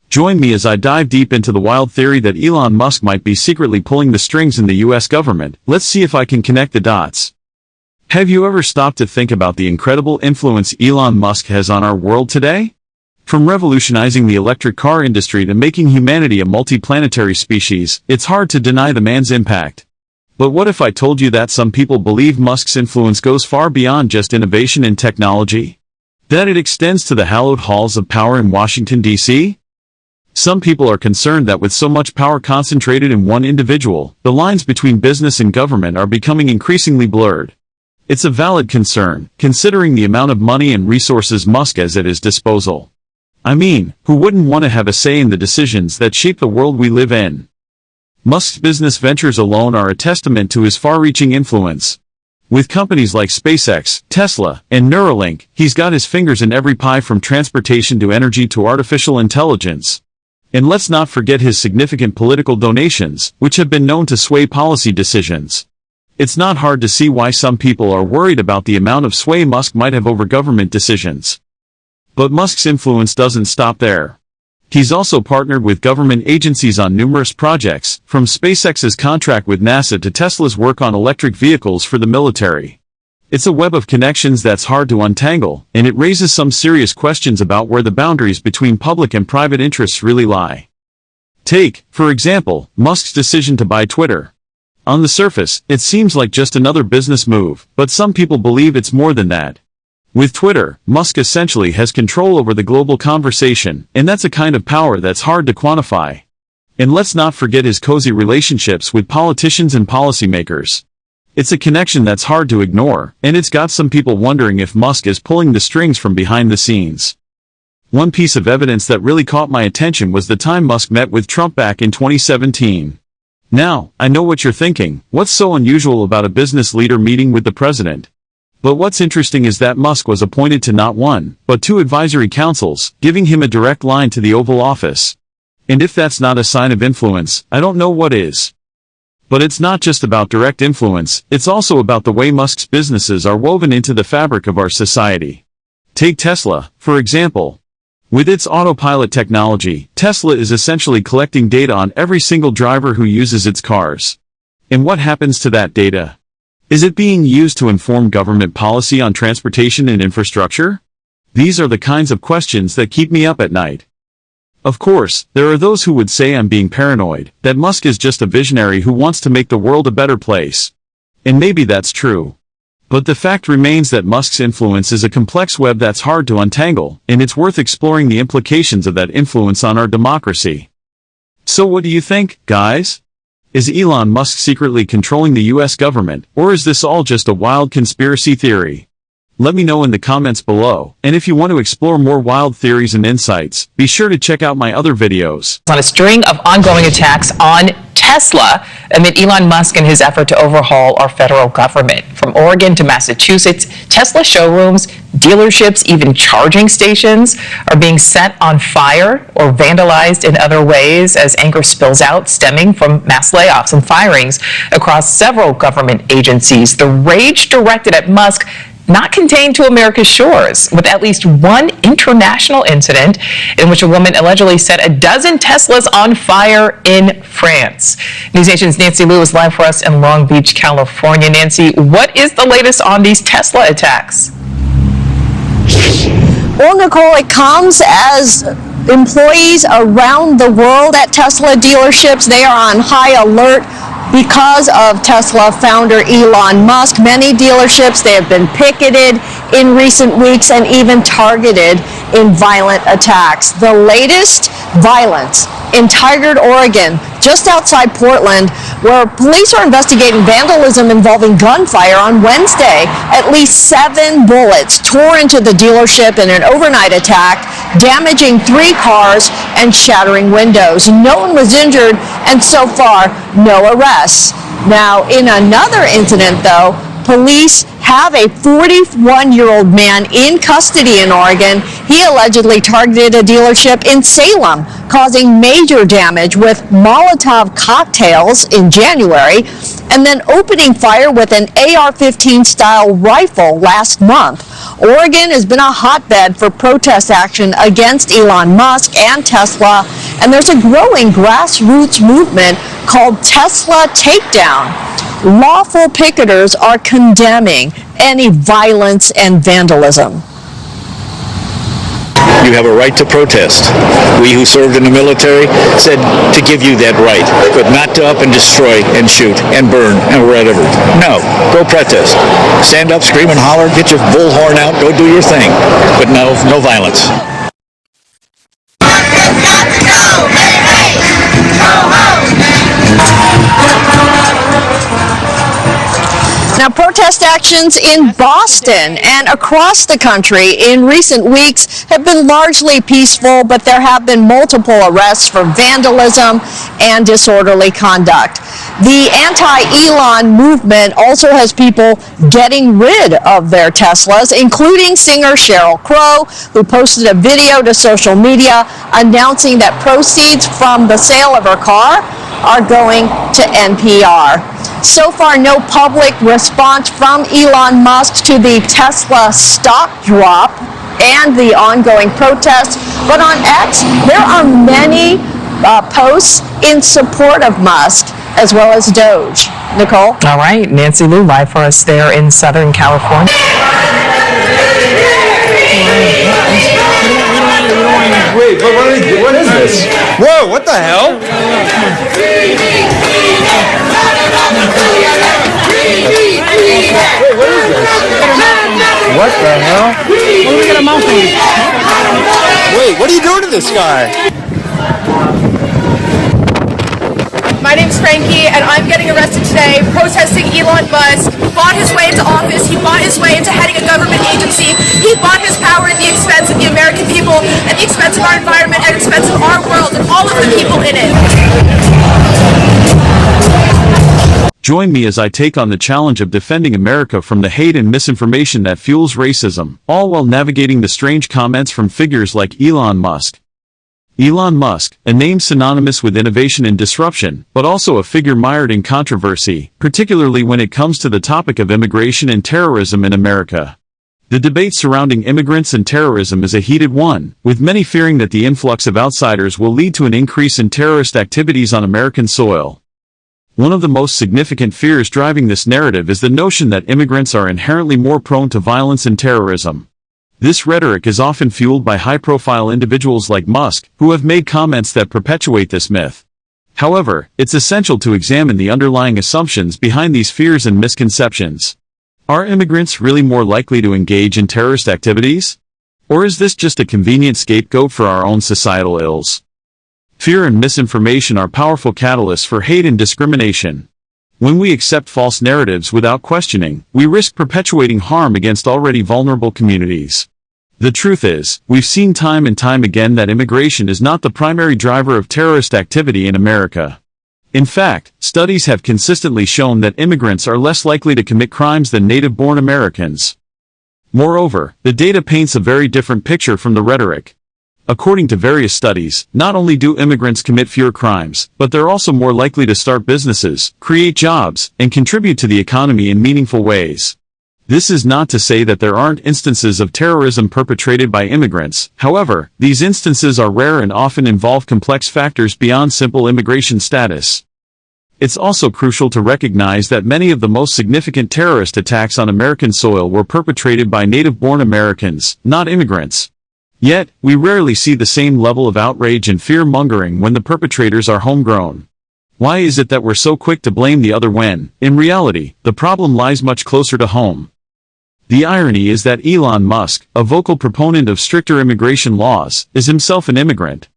Join me as I dive deep into the wild theory that Elon Musk might be secretly pulling the strings in the US government. Let's see if I can connect the dots. Have you ever stopped to think about the incredible influence Elon Musk has on our world today? From revolutionizing the electric car industry to making humanity a multi-planetary species, it's hard to deny the man's impact. But what if I told you that some people believe Musk's influence goes far beyond just innovation in technology? That it extends to the hallowed halls of power in Washington, D.C.? Some people are concerned that with so much power concentrated in one individual, the lines between business and government are becoming increasingly blurred. It's a valid concern, considering the amount of money and resources Musk has at his disposal. I mean, who wouldn't want to have a say in the decisions that shape the world we live in? Musk's business ventures alone are a testament to his far-reaching influence. With companies like SpaceX, Tesla, and Neuralink, he's got his fingers in every pie from transportation to energy to artificial intelligence. And let's not forget his significant political donations, which have been known to sway policy decisions. It's not hard to see why some people are worried about the amount of sway Musk might have over government decisions. But Musk's influence doesn't stop there. He's also partnered with government agencies on numerous projects, from SpaceX's contract with NASA to Tesla's work on electric vehicles for the military. It's a web of connections that's hard to untangle, and it raises some serious questions about where the boundaries between public and private interests really lie. Take, for example, Musk's decision to buy Twitter. On the surface, it seems like just another business move, but some people believe it's more than that. With Twitter, Musk essentially has control over the global conversation, and that's a kind of power that's hard to quantify. And let's not forget his cozy relationships with politicians and policymakers. It's a connection that's hard to ignore, and it's got some people wondering if Musk is pulling the strings from behind the scenes. One piece of evidence that really caught my attention was the time Musk met with Trump back in 2017. Now, I know what you're thinking, what's so unusual about a business leader meeting with the president? But what's interesting is that Musk was appointed to not one, but two advisory councils, giving him a direct line to the Oval Office. And if that's not a sign of influence, I don't know what is. But it's not just about direct influence, it's also about the way Musk's businesses are woven into the fabric of our society. Take Tesla, for example. With its autopilot technology, Tesla is essentially collecting data on every single driver who uses its cars. And what happens to that data? Is it being used to inform government policy on transportation and infrastructure? These are the kinds of questions that keep me up at night. Of course, there are those who would say I'm being paranoid, that Musk is just a visionary who wants to make the world a better place. And maybe that's true. But the fact remains that Musk's influence is a complex web that's hard to untangle, and it's worth exploring the implications of that influence on our democracy. So what do you think, guys? Is Elon Musk secretly controlling the US government, or is this all just a wild conspiracy theory? Let me know in the comments below, and if you want to explore more wild theories and insights, be sure to check out my other videos. On a string of ongoing attacks on Tesla amid Elon Musk and his effort to overhaul our federal government. From Oregon to Massachusetts, Tesla showrooms, dealerships, even charging stations are being set on fire or vandalized in other ways as anger spills out, stemming from mass layoffs and firings across several government agencies. The rage directed at Musk not contained to America's shores, with at least one international incident in which a woman allegedly set a dozen Teslas on fire in France. NewsNation's Nancy Liu is live for us in Long Beach, California. Nancy, what is the latest on these Tesla attacks? Well, Nicole, it comes as employees around the world at Tesla dealerships, they are on high alert because of Tesla founder Elon Musk. Many dealerships, they have been picketed in recent weeks and even targeted in violent attacks. The latest violence in Tigard, Oregon, just outside Portland, where police are investigating vandalism involving gunfire on Wednesday. At least 7 bullets tore into the dealership in an overnight attack, damaging 3 cars and shattering windows. No one was injured, and so far, no arrests. Now, in another incident, though, police have a 41-year-old man in custody in Oregon. He allegedly targeted a dealership in Salem, causing major damage with Molotov cocktails in January, and then opening fire with an AR-15 style rifle last month. Oregon has been a hotbed for protest action against Elon Musk and Tesla, and there's a growing grassroots movement called Tesla Takedown. Lawful picketers are condemning any violence and vandalism. You have a right to protest. We who served in the military said to give you that right, but not to up and destroy and shoot and burn and whatever. No, go protest. Stand up, scream and holler, get your bullhorn out, go do your thing, but no violence. Now, protest actions in Boston and across the country in recent weeks have been largely peaceful, but there have been multiple arrests for vandalism and disorderly conduct. The anti-Elon movement also has people getting rid of their Teslas, including singer Sheryl Crow, who posted a video to social media announcing that proceeds from the sale of her car are going to NPR. So far, no public response from Elon Musk to the Tesla stock drop and the ongoing protests. But on X, there are many posts in support of Musk, as well as Doge. Nicole? All right, Nancy Lou, live for us there in Southern California. Wait, but what is this? Whoa, what the hell? Wait, what is this? What the hell? What do we get a mouth on? Wait, what are you doing to this guy? My name's Frankie, and I'm getting arrested today protesting Elon Musk. He bought his way into office. He bought his way into heading a government agency. He bought his power at the expense of the American people, at the expense of our environment, at the expense of our world, and all of the people in it. Join me as I take on the challenge of defending America from the hate and misinformation that fuels racism, all while navigating the strange comments from figures like Elon Musk. Elon Musk, a name synonymous with innovation and disruption, but also a figure mired in controversy, particularly when it comes to the topic of immigration and terrorism in America. The debate surrounding immigrants and terrorism is a heated one, with many fearing that the influx of outsiders will lead to an increase in terrorist activities on American soil. One of the most significant fears driving this narrative is the notion that immigrants are inherently more prone to violence and terrorism. This rhetoric is often fueled by high-profile individuals like Musk, who have made comments that perpetuate this myth. However, it's essential to examine the underlying assumptions behind these fears and misconceptions. Are immigrants really more likely to engage in terrorist activities? Or is this just a convenient scapegoat for our own societal ills? Fear and misinformation are powerful catalysts for hate and discrimination. When we accept false narratives without questioning, we risk perpetuating harm against already vulnerable communities. The truth is, we've seen time and time again that immigration is not the primary driver of terrorist activity in America. In fact, studies have consistently shown that immigrants are less likely to commit crimes than native-born Americans. Moreover, the data paints a very different picture from the rhetoric. According to various studies, not only do immigrants commit fewer crimes, but they're also more likely to start businesses, create jobs, and contribute to the economy in meaningful ways. This is not to say that there aren't instances of terrorism perpetrated by immigrants. However, these instances are rare and often involve complex factors beyond simple immigration status. It's also crucial to recognize that many of the most significant terrorist attacks on American soil were perpetrated by native-born Americans, not immigrants. Yet, we rarely see the same level of outrage and fear-mongering when the perpetrators are homegrown. Why is it that we're so quick to blame the other when, in reality, the problem lies much closer to home? The irony is that Elon Musk, a vocal proponent of stricter immigration laws, is himself an immigrant.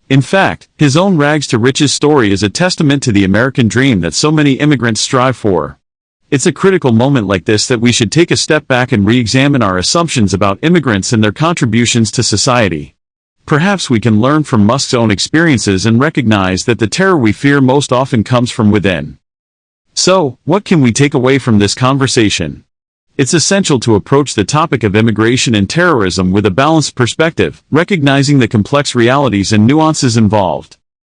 In fact, his own rags-to-riches story is a testament to the American dream that so many immigrants strive for. It's a critical moment like this that we should take a step back and re-examine our assumptions about immigrants and their contributions to society. Perhaps we can learn from Musk's own experiences and recognize that the terror we fear most often comes from within. So, what can we take away from this conversation? It's essential to approach the topic of immigration and terrorism with a balanced perspective, recognizing the complex realities and nuances involved.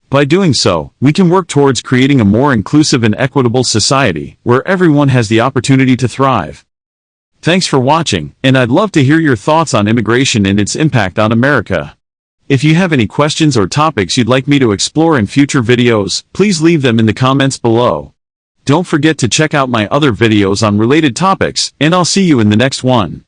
By doing so, we can work towards creating a more inclusive and equitable society, where everyone has the opportunity to thrive. Thanks for watching, and I'd love to hear your thoughts on immigration and its impact on America. If you have any questions or topics you'd like me to explore in future videos, please leave them in the comments below. Don't forget to check out my other videos on related topics, and I'll see you in the next one.